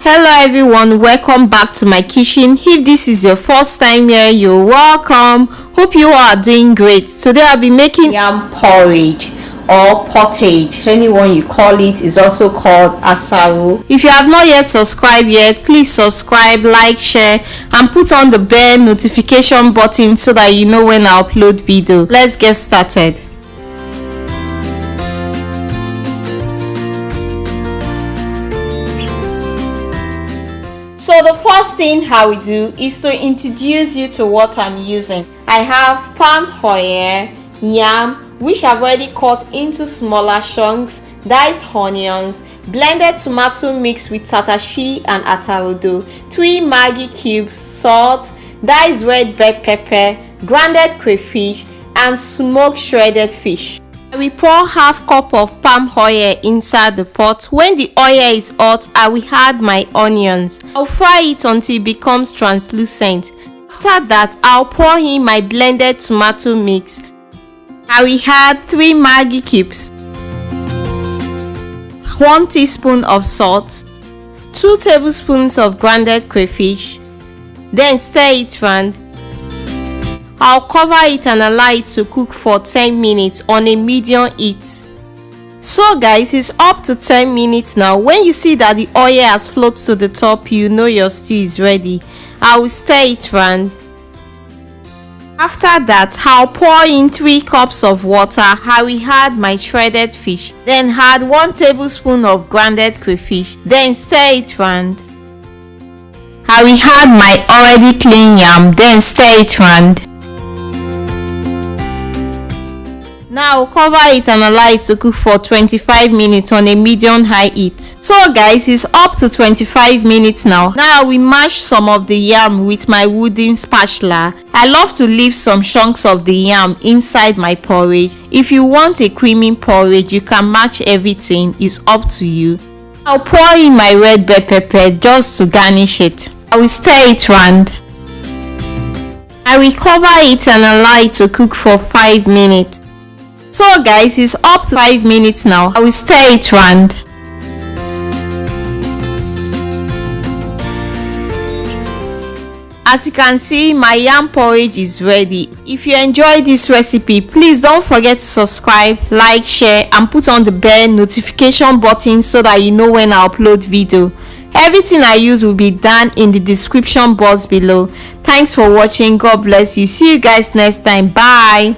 Hello everyone, welcome back to my kitchen. If this is your first time here, you're welcome. Hope you are doing great. Today I'll be making yam porridge or pottage, anyone you call it, is also called asaro. If you have not yet subscribed yet, please subscribe, like, share and put on the bell notification button so that you know when I upload video. Let's get started. So the first thing I will do is to introduce you to what I'm using. I have palm oil, yam, which I've already cut into smaller chunks, diced onions, blended tomato mix with Tatashe and Atarodo, 3 Maggi cubes, salt, diced red bell pepper, grounded crayfish, and smoked shredded fish. I will pour half cup of palm oil inside the pot. When the oil is hot, I will add my onions. I'll fry it until it becomes translucent. After that, I'll pour in my blended tomato mix. I will add 3 Maggi cubes, 1 teaspoon of salt, 2 tablespoons of grounded crayfish, then stir it round. I'll cover it and allow it to cook for 10 minutes on a medium heat. So guys, it's up to 10 minutes now. When you see that the oil has floated to the top, you know your stew is ready. I will stir it round. After that, I'll pour in 3 cups of water. I will add my shredded fish, then add 1 tablespoon of grounded crayfish, then stir it round. I will add my already clean yam, then stir it round. Now cover it and allow it to cook for 25 minutes on a medium high heat. So guys, it's up to 25 minutes now. Now we mash some of the yam with my wooden spatula. I love to leave some chunks of the yam inside my porridge. If you want a creamy porridge, you can mash everything. It's up to you. I'll pour in my red bell pepper just to garnish it. I will stir it round. I will cover it and allow it to cook for 5 minutes. So guys, it's up to 5 minutes now. I will stir it round. As you can see, my yam porridge is ready. If you enjoyed this recipe, please don't forget to subscribe, like, share and put on the bell notification button so that you know when I upload video. Everything I use will be down in the description box below. Thanks for watching. God bless you. See you guys next time. Bye.